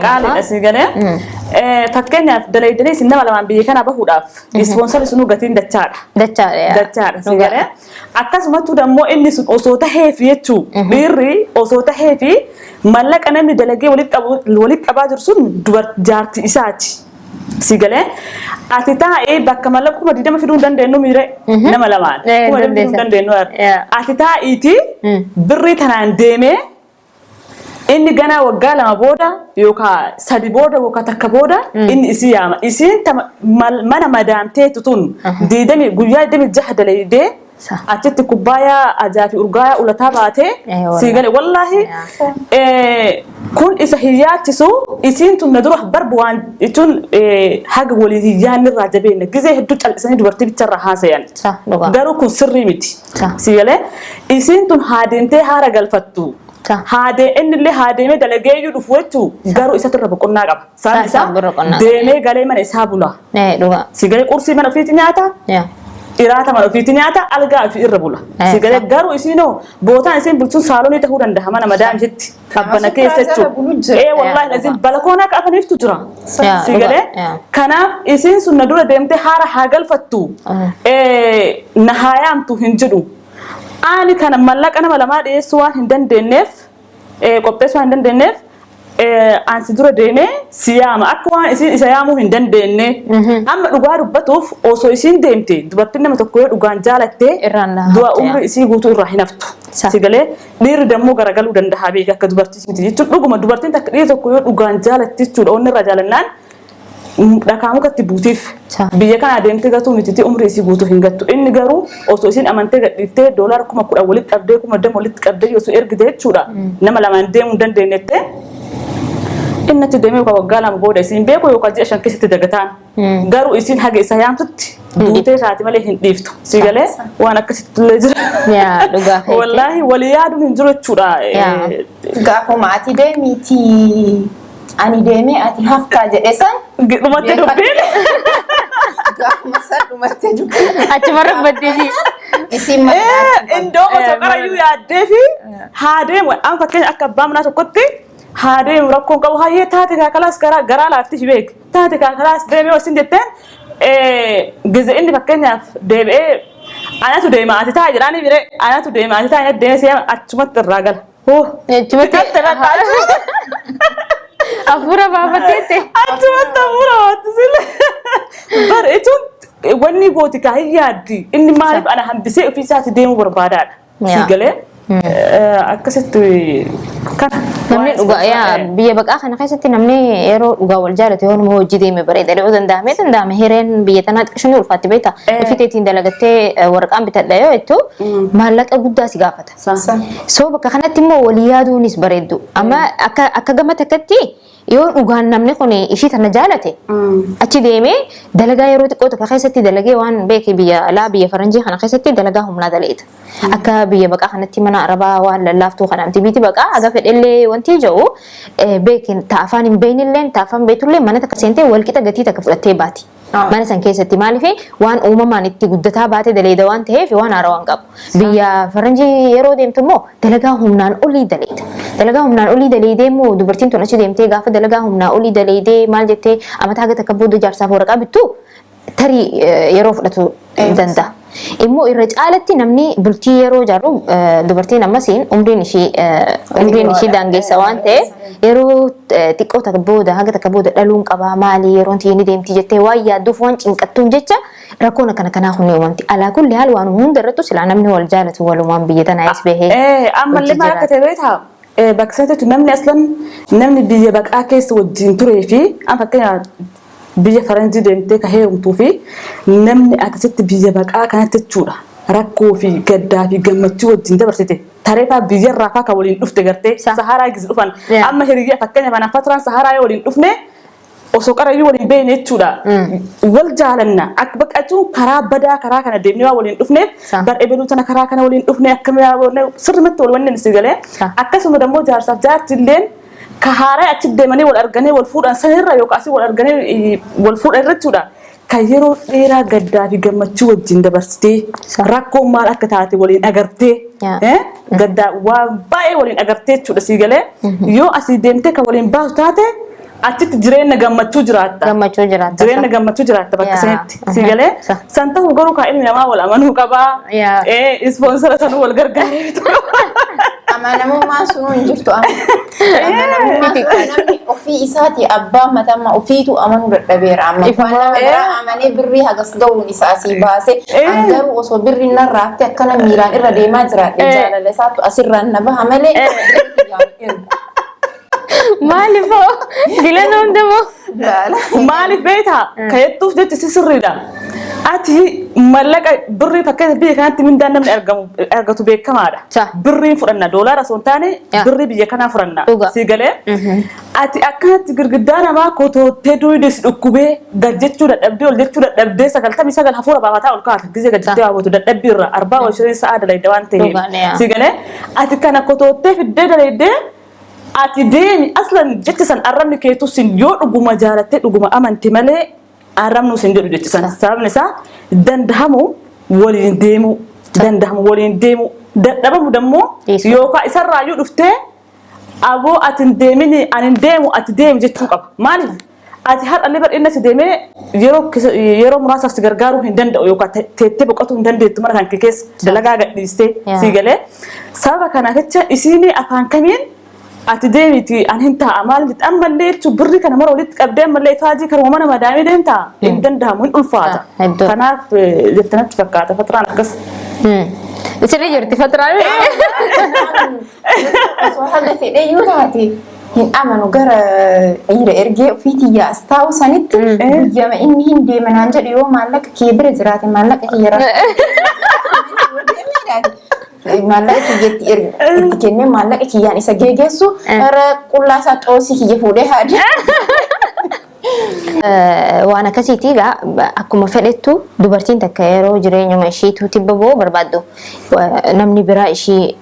qaaliidha si galee. Fakkeenyaaf dalaydanii isin nama lamaan biyya kana bahuudhaaf ispoonsarri sunuu gatiin dachaadha. Dachaadha si galee. Akkasumattuu dammoo inni sun osoo taheefi jechuu dhiirri osoo taheefi mallaqa namni dalagee walitti qabaa jiru sun jaartii isaati. Si galee ati taa'ee bakka mallaqa kuma 20 fiduu dandeenyu miire nama lamaan kuma 20 fiduu dandeenyu ati taa'iiti birrii tanaan deemee inni ganaa waggaa 2 booda yookaan 3 booda yookaan takka booda inni isii yaama isiin mana madaamteetu tun guyyaa 26 dalaydee achitti kubbaaya ajaafi urgaaya ulataa baatee si galee wallahi kun isa hiyaachisu isiin tun na dura barbu waan jechuun haga walii hiyyaan irraa jabeenya gizee hedduu calqisanii dubartii bicharraa haasayan garuu kun sirrii miti si galee isiin tun haadeemtee haara galfattu innillee haadeemee dalageeyyuu dhufu jechuu garuu isatti irra boqonnaa qaba isaan isaa deemee galee mana isaa bula si galee qursii mana ofiitti nyaata iraata mana ofiitti nyaata algaa fi irra bula si galee garuu isiinoo bootaan isiin bulchuun saaloonii ta'uu danda'a mana madaamsitti kabbana keessa jechuudha wallahi lazim balakoonaa qaafaniiftu jira si galee kanaaf isiin sun na dura deemtee haara haa galfattu na haa yaamtu hin jedhu ani kana mallaqa nama lamaa dhiyeessuu waan hin dandeenyeef qopheessuu waan hin dandeenyeef ansi dura deemee siyaama akka waan isiin isa yaamuu hin dandeenye amma dhugaa dubbatuuf osoo isiin deemte dubartiin nama tokko yoo dhugaan jaalattee du'a umri isii guutuu irraa hin haftu si galee dhiirri dammoo garagaluu danda'a beeka akka dubartiis miti jechuun dhuguma dubartiin takka dhiirri tokko yoo dhugaan jaalatti jechuudha onni irraa jaalannaan dhakaa mukatti buutiif biyya kana deemtee gatuu miti umri isii guutuu hin gattu inni garuu osoo isiin amantee gadhiiftee doolaara 10,000 walitti qabdee 10,000 walitti qabdee osoo ergite jechuudha nama lamaan deemuu dandeenyettee innatti deemee waggaa 2 booda isiin beeku yookaan 5 keessatti dagataan garuu isiin haga isa yaamtutti duutee kaati malee hin dhiiftu si galee waan akkasitti illee jira wallahi walii yaaduun hin jiru jechuudha gaafuma ati deemiti ani deemee ati haftaa jedhe san dhumatti dubbiin gaafuma san dhumatti dubbiin achumarra baddeefi isiin indoo osoo qarayyuu yaaddee fi haa deemu an fakkeenya akka abbaa manaa tokkotti haadem rakkoon qabu hayyee taate kaakalaas garaa laafti shi beek taate kaakalaas deemee osin jetteen gize inni fakkeenyaaf deebi'ee anatu deema ati taa jedhaanii bire anatu deema ati taa deemee si'ama achumatti irraa gala achumatti irraa gala afuura baafatteette achumatti afuura baafattisille bareechuun wanni gooti kaa hin yaaddi inni maaliif ana hambisee ofiisaati deemuu barbaadaadha si galee akkasitti kana namni dhugaa yaa biyya baqaa kana keessatti namni yeroo dhugaa wal jaalatu yoo nama hojii deeme bareeda yoo danda'ame hireen biyya tanaa xiqqishanii ulfaatti beekta ifiteetiin dalagattee waraqaan bitadha yoo jettu maallaqa guddaa si gaafata soo bakka kanatti immoo walii yaaduunis bareeddu amma akka gama takkatti yoo dhugaan namni kun ishii tana jaalate achi deemee dalagaa yeroo xiqqoo tokko keessatti dalagee waan beeke biyya alaa biyya faranjii kana keessatti dalagaa humnaa daleeta akka biyya baqaa kanatti mana arabaa waan lallaaftuu kanaamti biiti baqaa aga fedhellee wanti jedhu beekin taafaan hin beeynilleen taafaan beetullee mana takka seentee walqixa gatii takka fudhattee baati mana san keessatti maaliif waan uumamaan itti guddataa baate daleeda waan ta'eef waan haarawaan qabu biyya faranjii yeroo deemtu immoo dalagaa humnaan olii daleeta dalagaa humnaan olii daleedee immoo dubartiin tun achi deemtee gaafa dalagaa humnaa olii daleedee maal jettee amataa gata akka booda jaarsaaf waraqaa bittu tarii yeroo fudhatu danda'a. Immoo irra caalatti namni bultii yeroo jaarru dubartiin ammasiin umriin ishii daangeessa waan ta'eef yeroo xiqqoo takka booda haga takka booda dhaluun qabaa maali yeroon tiyini deemti jettee waan yaadduuf waan cinqattuun jecha rakkoon akkana kanaa kun uumamti. Alaa kulli haal waan hunda irrattu silaa namni wal jaalatu walumaan biyya tanaayis bahee. Ammallee maal akka ta'e beektaa bakka sanatti namni aslan namni biyya baqaa keessa wajjin turee fi fakkeenyaaf biyya faranjii deemtee ka heerumtuu fi namni akkasitti biyya baqaa kanatti jechuudha rakkoo fi gaddaa fi gammachuu wajjin dabarsite tareefaa biyyarraa faa ka waliin dhufte gartee saharaa gisi dhufan amma hiriyyaa fakkeenyaaf ana faturaan saharaa yoo waliin dhufne osoo qarayyuu waliin beekne jechuudha wal jaalanna akka baqachuun karaa badaa karaa kana deemnee waa waliin dhufneef bar ebaluu tana karaa kana waliin dhufne akka sirrimatti wal wanni si galee akkasuma dammoo jaarsaaf jaartilleen كهارة أكيد دائما والأرجاني والفود أنسان رأيك أسي والأرجاني والفود الرجودا كيرو إيرا قدّا في جمّة شو الجند برستي ركّو مال أكتاتي ولين أجرتي قدّا وباي ولين أجرتي شو السيجلة يو أسي ديمتك ولين باو تاتي أتيت جرينا جمّة شو جراتا جرينا جمّة شو جراتا بكسنت سيجلة سانتا هو قالوا كائن من ما ولا منو كبا إسبونسر سانو والجرجاري أنا ما سنو نجفتو أنا ما وفي إساتي أبا متى ما وفيتو أمانو بالدبير عمي فأنا مرة أماني بريها قصدون إساسي باسي أندر وصل بري النرة تكنا ميران إردي ما جرات الجالة لساتو أسر النبه ملي مالي فو دلنا ندمو لا مالي بيتها كيتوف جت تسرّي ده أتي ملك بري فكيت بيه كانت من دانا من أرجعتو بيه كمارة بري فرنا دولار سنتاني بري بيه كنا فرنا سيجله أتي أكنت قدرنا ما كتو تدوي دس أكوبه جدّتشو الأبدي والجدّتشو الأبدي سكال تامي سكال حفورة بعثها والكات جزء جدّتها وتو الأبدي 24 ساعة ليدوان تهيل سيجله أتي كنا كتو تف الدنيا ليدة أتي ديمي أصلاً جتّسن أرمي كيتو سنجور وجوما جارتة وجوما أمان تملي أرمنو سنجور جتّسن سبب نسا دندهمو ولين ديمو دبمو دمو يوكا إسر رايو دفته أبو أتنديمني أنديمو أتديم جتّو قب مالي أتي هر اللي بر إنّا تديمي يرو مناسب سجرجارو هندند يوكا تبقى هندند تمر كان كيس دلقا قديستي سيجله سبب كان كتشا إسيني أفان كمين أتديمتي أن هنتا أمال بتأمل ليه تبري كنا مرة وليت قبل ما ليه فاجي كنا ومانا ما دامي ده هنتا إندن ده من الفاجة كنا في جتنا تفكّات فترة نقص إيش اللي جرتي فترة وهذا في ده يوتاتي هن أمانو جرا إرجع فيتي يا استاو سنت يا ما إني هندي من عنجر يوم مالك كبر جراتي مالك كيرا مالك كيجي كأنه مالك كيان إسا جيجسو أرا كلها ساتوسي كيجي فوده هذا وأنا كسيتي لا أكو مفلتو دوبرتين تكيرو جرينيو ماشيتو تببو بربادو نمني برائشي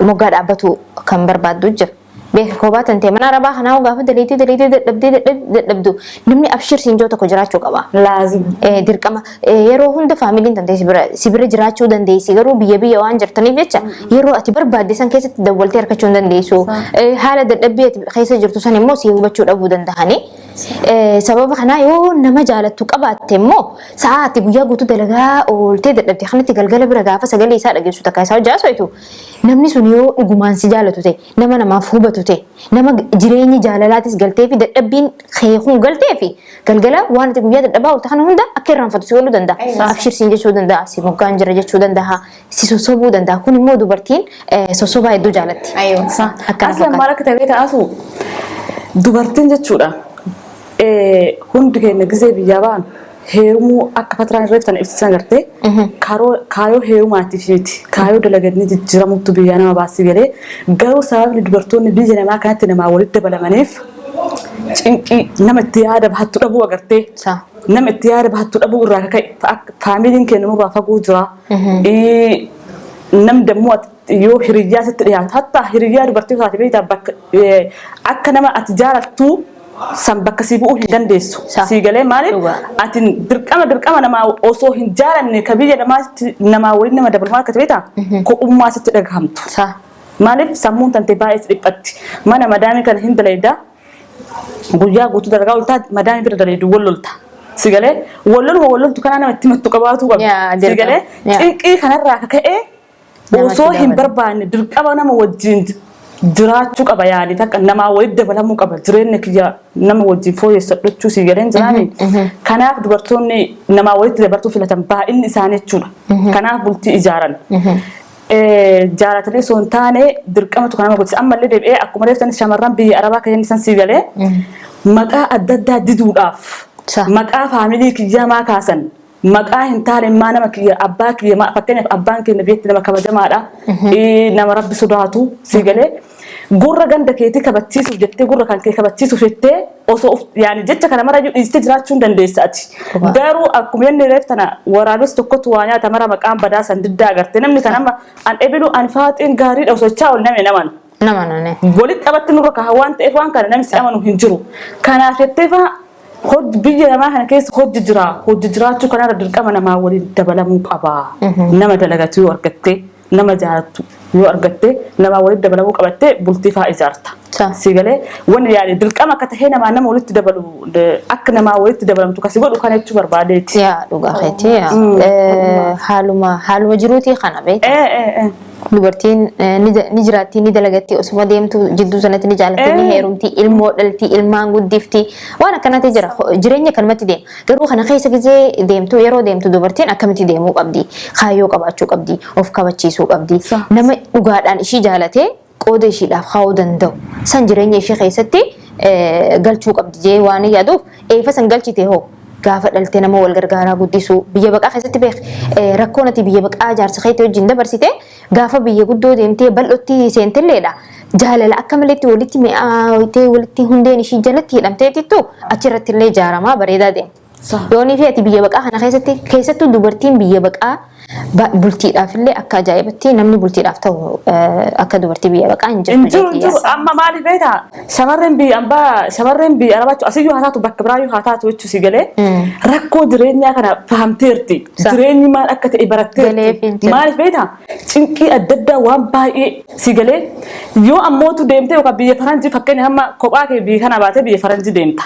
مقعد أبتو كم بربادو جب به كوبات أنت من أربعة هنا وقافة دليتي دبدو نمني أبشر سينجو تكو جراتشو كبا لازم دير كما يرو هند فاميلين تندي سبر جراتشو دندي سيجرو بيا وان جرتني بيتشا يرو أتبر بعد سان كيس تدول تيركشون دندي سو حالة دبيت خيسة جرتو ساني مو سيو بتشو أبو دندهاني سبب خنا يو نما جالتو كبات تمو ساعات بيا قطو دلغا أولتي دبتي خلتي قلقلة برغا فسجلي ساعة جيسو تكايسا جاسويتو نمني سونيو إجمال سجالتو تي نما مفهوبة تي نما جريني جالالاتيس قلتي في دبين خيخون قلتي في قلقلة وانا تقول يا دبا وتخنا هندا أكيران فتسولو دندا أبشر سينجي شو دندا سي مكان جرجة شو دندا ها سي سوسوبو دندا كوني مو دوبرتين سوسوبا يدو جالتي أيوة صح أصلا مالك تبيت أسو دوبرتين جتشودا هندك نجزء بيجابان هيرمو أكفتران رفتن إفتسان قرتي كايو هيرمو أتفيتي كايو دلقتني تجرمو تبيانا ما باسي بيلي قالوا سبب لدبرتون بيجنا ما كانت نما ولد بلا منيف إنكي نم التيار بحطوا أبو قرتي نم التيار بحطوا أبو راكي فاميلين كانوا بافقوا جرا نم دموات يو هريجات التريات حتى هريجات برتي خاتي بيتا بك أكنما أتجارة تو سامبك سيبوه هندنديسو سيجله مالي أتين دركما نما أوسو هنجارة نكبيجة نما ولين نما دبل ماركت بيتا كو أمة سترجعمتو مالي سامون تنتبايس ريبت ما نما دامي كان هندليدا بوجا قطو درجة ولتا مدامي بردليد ولولتا سيجله ولول تكان أنا متمتو كباتو سيجله إنكي خنا راكا أوسو هنبربان دركما نما وجين jiraachuu qaba yaani takka nama walitti dabalamuu qaba jireenya kiyya nama wajjin fooyyessachuu si jedheen jiraani kanaaf dubartoonni nama walitti dabartuu filatan baay'inni isaanii jechuudha kanaaf bultii ijaaran jaalatanii osoo hin taane dirqamatu kan nama godhisa ammallee deebi'ee akkuma reeftan shamarran biyya arabaa kan jennisan si galee maqaa adda addaa diduudhaaf maqaa faamilii kiyyaa maa kaasan maqaa hin taane maa nama kiyya abbaa kiyya fakkeenyaaf abbaan keenya biyyatti nama kabajamaadha nama rabbi sodaatu si galee gurra ganda keetii kabachiisuuf jettee gurra kan kee kabachiisuuf jettee osoo yaani jecha kana mara dhiistee jiraachuun dandeessaati garuu akkuma inni reeftana waraabes tokkotu waa nyaata mara maqaan badaasan diddaa agartee namni kan amma an ebilu an faaxiin gaariidha osochaa ol name naman nama nane Walitti qabatti nurra kaha waan ta'eef waan kana namni si amanu hin jiru. Kanaaf jettee faa hojii biyya namaa kana keessa hojii jira. Hojii jiraachuu kanarra dirqama namaa waliin dabalamuu qaba. Nama dalagatu yoo argatte nama jaalatu yoo argatte nama waliin dabalamuu qabatte bultii faa ijaarta. Sigalee wanni yaade dirqama akka ta'e nama walitti dabalu akka nama walitti dabalamtu kasi godhu kana jechuu barbaadeeti. Yaa dhugaa keetii haaluma jiruutii kana beektaa. Dubartiin ni jiraatti ni dalagatti osuma deemtu jidduu sanatti ni jaalatti ni heerumti ilmoo dhalti ilmaan guddifti waan akkanatti jira jireenya kanumatti deema garuu kana keessa gizee deemtu yeroo deemtu dubartiin akkamitti deemuu qabdi kaayyoo qabaachuu qabdi of kabachiisuu qabdi nama dhugaadhaan ishii jaalatee qooda ishiidhaaf kaa'uu danda'u san jireenya ishii keessatti galchuu qabdi jee waan yaaduuf eefa san galchite hoo gaafa dhaltee nama wal gargaaraa guddisuu biyya baqaa keessatti beek rakkoon ati biyya baqaa jaarsa keetti wajjin dabarsite gaafa biyya guddoo deemtee bal'ootti seentilleedha jaalala akka maleetti walitti mi'aawitee walitti hundeen ishii jalatti hidhamteetittu achirratti illee jaaramaa bareedaa deema. Yoonii fi ati biyya baqaa kana keessattuu dubartiin biyya baqaa bultiidhaaf illee akka ajaa'ibatti namni bultiidhaaf ta'u akka dubartii biyya baqaa hin jirtu. Amma maaliif beektaa shamarreen biyya arabaa asiyyuu haa taatu bakka biraayyuu haa taatu jechuu si galee rakkoo jireenyaa kana fahamteerti. Jireenyi maal akka ta'e baratteerti. Maaliif beektaa cinqii adda addaa waan baay'ee si galee yoo ammootu deemtee yookaan biyya faranjii fakkeenya hamma kophaa kee biyya kana baatee biyya faranjii deemta.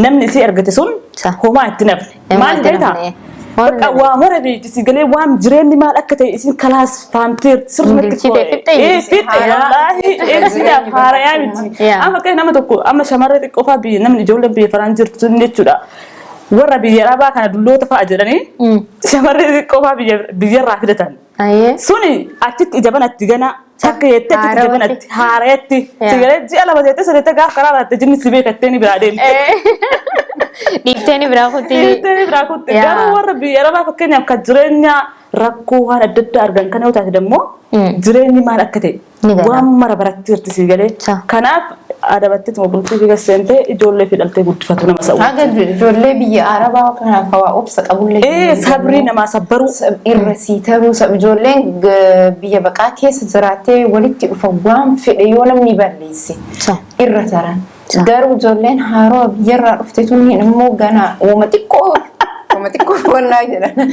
Namni isii argate sun homaa itti nafne. Maaliif beektaa? Waa mara beekti si galee waan jireenyi maal akka ta'e isin kalaas fahamteerti sirriitti fiixee wallaahi eegsiidhaaf haarayaa miti. Amma kee nama tokko amma shamarree xiqqoo fa'aa biyya namni ijoolleen biyya faraan jirtu sun jechuudha. Warra biyya arabaa kana dulloota fa'aa jedhanii shamarree xiqqoo fa'aa biyyarraa fidatan. Suni achitti ijaban atti gana takka yettee achitti ijaban atti haarayetti si galee ji'a lama teettee sadeettee gaafa karaa baratte jinni si beekattee ni biraa deemte. Dhiiftee biraa kutti. Garuu warra biyya arabaa fakkeenyaaf kan jireenya rakkoo waan adda addaa argan kana yoo taate immoo jireenyi maal akka ta'e waan mara baratteerti si galee. Kanaaf adabattee bultii fi gasseentee ijoollee fidaltee guddifatu nama sa'u. Haga ijoollee biyya arabaa kanaaf hawaa obsa qabullee. Sabrii namaa sabbaruu. Irra sii ta'uu ijoolleen biyya baqaa keessa jiraattee walitti dhufa waan fedhe yoo namni balleesse irra taran. Garuu ijoolleen haaroo biyyarraa dhufte tun immoo gana uuma xiqqoo wannaa jedhan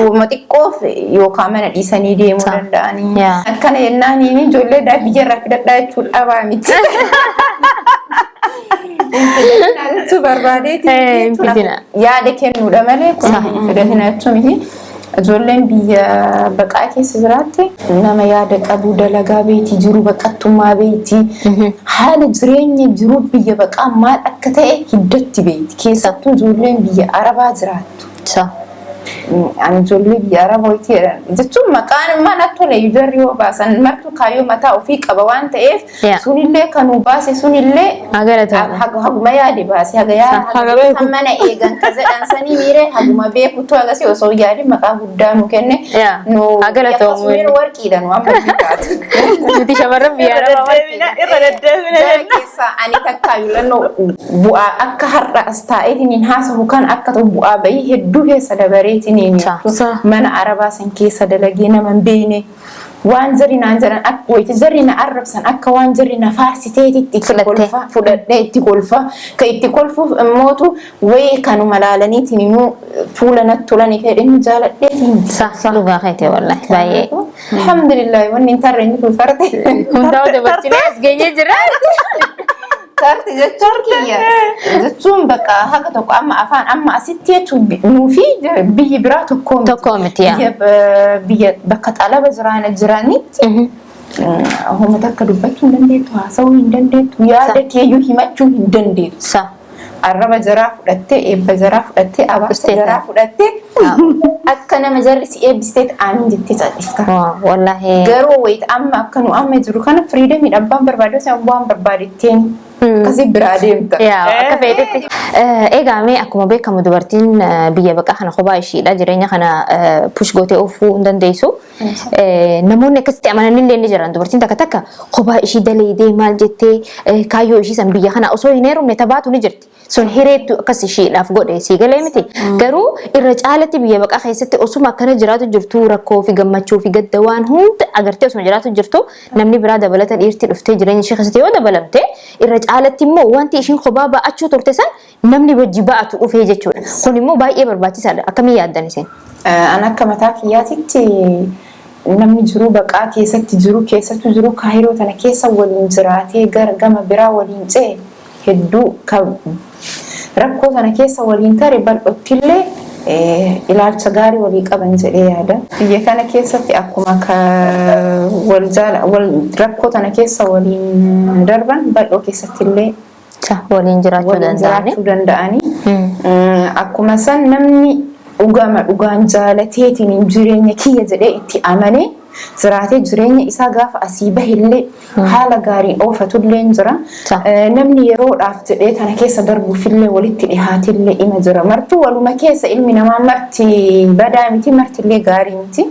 uuma xiqqoof yookaan mana dhiisanii deemuu danda'anii. Akkana jennaan ijoollee biyyarraa fidadhaa jechuun dhabaa miti. Infidatinaa barbaadeeti yaada kennuudha malee fidatinaa jechuun miti. Ijoolleen biyya baqaa keessa jiraatte nama yaada qabu dalagaa beekti jiru baqattummaa beekti haala jireenya jiru biyya baqaa maal akka ta'e hiddatti beekti keessattuu ijoolleen biyya arabaa jiraattu. Ani ijoollee biyya arabaa itti jedhan jechuun maqaan mana tole ijoollee yoo baasan martu kaayyoo mataa ofii qaba waan ta'eef sunillee kanuu baase sunillee haguma yaade baase haga mana eegan kajedhan sanii miire haguma beekutu agarsiisa osoo yaade maqaa guddaa nu kenne nu akkasumas warqiidha nu amma bitaatu. Nuti shamarran biyya arabaa irra deddeebine keessa ani takkaayyuu lannoo bu'aa akka har'aas taa'eetiin haasawu kan akka ta'u bu'aa bahii hedduu keessa dabareetiin mana arabaa san keessa dalagee nama hin beekne waan jarri naan jedhan akka wayti jarri na arrabsan akka waan jarri na faarsiteetitti fudhadhee itti kolfa ka itti kolfuuf immootu wayii kanuma laalaniitiin immoo fuula natti tolanii fedhanii jaaladheetiin. Dhugaa keetee wallaahi baay'ee. Alhamdulillah wanni hin tarreenyi kun farte. Hundaa'u dabarsinee as geenyee jira. Tarti jechuun kiyya jechuun bakka haga tokko amma afaan amma asitti jechuun nuufi biyyi biraa tokko miti biyya bakka xalaba jiranitti homa takka dubbachuu hin dandeettu haasawuu hin dandeettu yaada keeyyuu himachuu hin dandeettu. Arraba jaraa fudhattee eebba jaraa fudhattee abaarsa jaraa fudhattee akka nama jarri si eebbisteet aamin jettee sadhifta. Wallaahi. Garuu wayita amma akka nu amma jiru kana firiidamii dhabbaan barbaaduu waan barbaadetteen Kasi biraa deemta. Yaa akka feetetti. Egaa mee akkuma beekamu dubartiin biyya baqaa kana kophaa ishiidha jireenya kana push gootee oofuu hin dandeessu. Namoonni akkasitti amananillee ni jiran dubartiin takka takka kophaa ishii daleedee maal jettee kaayyoo ishii san biyya kana osoo hin heerumne tabaatu ni jirti. Sun hireettu akkas ishiidhaaf godhe sii galee miti. Garuu irra caalatti biyya baqaa keessatti osuma akkana jiraatu jirtu rakkoo fi gammachuu fi gadda waan hunda agartee osuma jiraatu jirtu namni biraa dabalata dhiirti dhuftee jireenya ishee keessatti yoo dabalamte irra caalatti immoo wanti ishiin kophaa ba'achuu turte san namni wajji ba'atu dhufee jechuudha. Kun immoo baay'ee barbaachisaadha. Akkamii yaaddan isin? An akka mataa kiyyaatitti namni jiruu baqaa keessatti keessattuu jiruu kaayiroo tana keessa waliin jiraatee gara gama biraa waliin ce'e hedduu rakkoo sana keessa waliin tare bal'ottillee ilaalcha gaarii walii qaban jedhee yaada. Biyya kana keessatti akkuma rakkoo tana keessa waliin darban bal'oo keessattillee waliin jiraachuu danda'anii. Akkuma san namni dhugaan jaalateetiin jireenya kiyya jedhee itti amanee jiraatee jireenya isaa gaafa asii bahillee haala gaariin oofatullee jira. Namni yeroodhaaf jedhee tana keessa darbuufillee walitti dhihaatillee ima jira. Martuu waluma keessa ilmi namaa marti badaa miti martillee gaarii miti.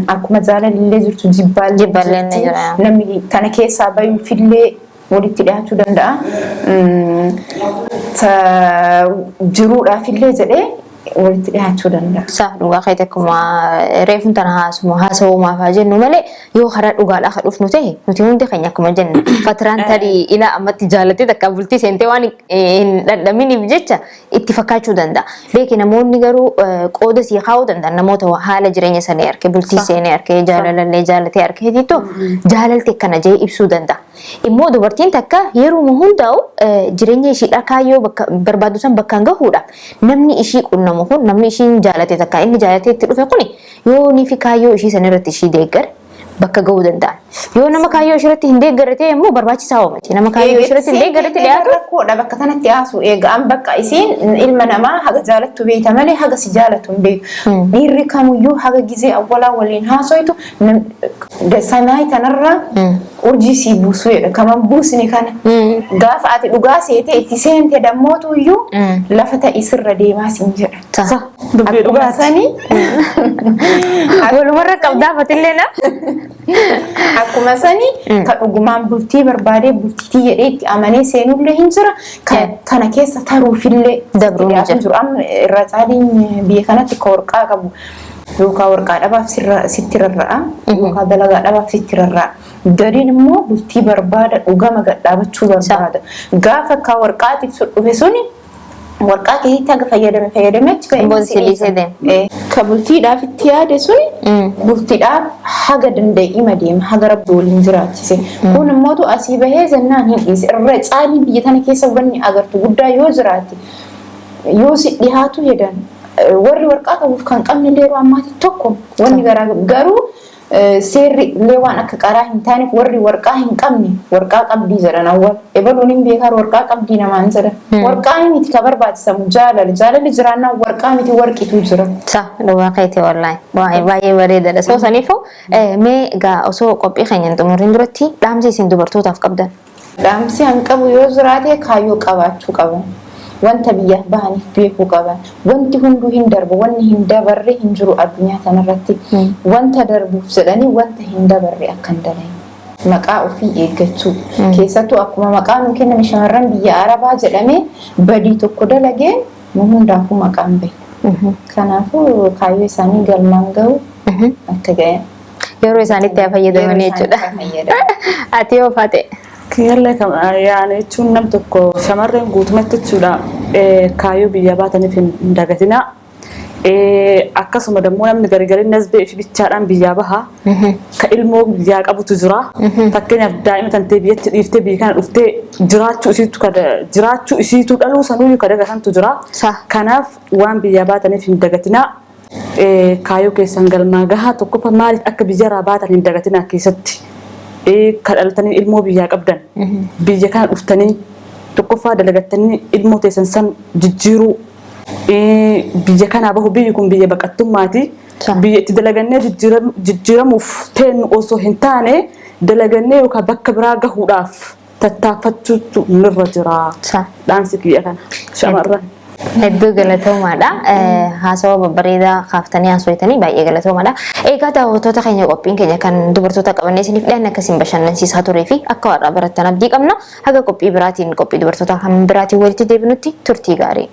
Akkuma jaalalillee jirtu jibbaallee jirti. Namni tana keessaa bayuufillee walitti dhihaachuu danda'a. Jiruudhaafillee jedhee walitti dhihaachuu danda'a. Saa dhugaa keetii akkuma reefuun tana haasawumaaf haa jennu malee yoo karaa dhugaadhaa kan dhufnu ta'e nuti hundi keenya akkuma jennu fatiraan tarii ilaa ammatti jaalatee takka bultii seentee waan hin dhandhaminiif jecha itti fakkaachuu danda'a. Beeki namoonni garuu qooda sii kaa'uu danda'an namoota haala jireenya sanii arke bultii seenee arke jaalalallee jaalatee arkeetiitoo jaalalte kana jee ibsuu danda'a. Immoo dubartiin takka yeroo hundaa'u jireenya ishiidhaa kaayyoo barbaadu san bakkaan gahuudhaaf namni ishii qunnamu kun namni ishiin jaalate takka inni jaalatee itti dhufe kuni yoo ni fi kaayyoo ishii san irratti ishii deeggare bakka gahuu danda'an. Yoo nama kaayyoo ishirratti hin deeggarate immoo barbaachisaa oomati. Nama kaayyoo ishirratti hin deeggarate dhiyaatu. Rakkoodha bakka kanatti haasu eegaan bakka isiin ilma namaa haga jaalattu beekta malee haga si jaalatu hin beeku. Dhiirri kamiyyuu haga gizee awwalaa waliin haasoitu sanaayii kanarraa urjii sii buusu jedha. Kaman buusni kana gaafa ati dhugaa seetee itti seente dammootu iyyuu lafa ta'e sirra deemaa siin jedha. Dubbii dhugaa sanii walumarra qabdaafatillee na. Akkuma sanii kan dhugumaan bultii barbaadee bultii jedhee itti amanee seenullee hin jira. Kana keessa taruufillee dabruun jiru. Amma irra caaliin biyya kanatti ka warqaa qabu yookaan warqaa dhabaaf sitti rarra'a yookaan dalagaa dhabaaf sitti rarra'a. Gadiin immoo bultii barbaada dhugama gadhaabachuu barbaada. Gaafa ka warqaatiif dhufe suni warqaa keetti haga fayyadame achi ba'e ka bultiidhaaf itti yaade suni bultiidhaaf haga danda'ima deema haga rabbi waliin jiraachise. Kun immoo asii bahee jennaan hin dhiise. Irra caalii biyya kana keessa wanni agartu guddaa yoo jiraate yoo si dhihaatu jedhan warri warqaa qabuuf kan qabne yeroo ammaatti tokko wanni garuu seerri illee waan akka qaraa hin taaneef warri warqaa hin qabne warqaa qabdii jedhan awwal ebaluun hin beekaan warqaa qabdii namaan jedhan warqaan miti ka barbaachisamu jaalalli jiraannaan warqaa miti warqitu jira. Dhugaa keetii wallaahi baay'ee bareedaadha. Soo saniifuu mee egaa osoo qophii keenya hin xumuriin duratti dhaamsi isin dubartootaaf qabdan. Dhaamsi an qabu yoo jiraate kaayyoo qabaachuu qaban. Wanta biyyaaf bahaniif beekuu qaban. Wanti hunduu hin darbu, wanni hin dabarre hin jiru addunyaa kanarratti. Wanta darbuuf jedhanii wanta hin dabarre akka hin dalagne. Maqaa ofii eeggachuu. Keessattuu akkuma maqaa nuu kenname shamarran biyya Arabaa jedhamee badii tokko dalagee nu hundaafuu maqaan bahe. Kanaafuu kaayyoo isaanii galmaan gahu akka ga'e. Yeroo isaanitti fayyadaman jechuudha. Ati yoo faate. Kiyyalee yaani jechuun nam tokko shamarreen guutumatti jechuudha kaayyoo biyya baataniif hin dagatina. Akkasuma dammoo namni gargarii nasbee fi bichaadhaan biyyaa baha. Ka ilmoo biyyaa qabutu jira. Fakkeenyaaf daa'ima tantee biyyatti dhiiftee biyya kana dhuftee jiraachuu isiitu dhaluu sanuu ka dagatantu jira. Kanaaf waan biyyaa baataniif hin dagatina. Kaayyoo keessan galmaa gahaa tokkoffaa maaliif akka biyyarraa baatan hin dagatina keessatti. Kadhalatanii ilmoo biyyaa qabdan biyya kana dhuftanii tokkoffaa dalagattanii ilmoo teessan san jijjiiruu biyya kanaa bahu biyyi kun biyya baqattummaati biyya itti dalagannee jijjiiramuuf teennu osoo hin taane dalagannee yookaan bakka biraa gahuudhaaf tattaafachuutu nurra jira. Dhaamsi kiyya kana shamarran. Hedduu galatoomaadha. Haasawaa babbareedaa kaaftanii haasawitanii baay'ee galatoomaadha. Egaa daawwattoota keenya qophiin keenya kan dubartoota qabannee isiniif dhiyaanne akkasiin bashannansiisaa turee fi akka warraa barattan abdii qabna. Haga qophii biraatiin qophii dubartoota kan biraatiin walitti deebinutti turtii gaarii.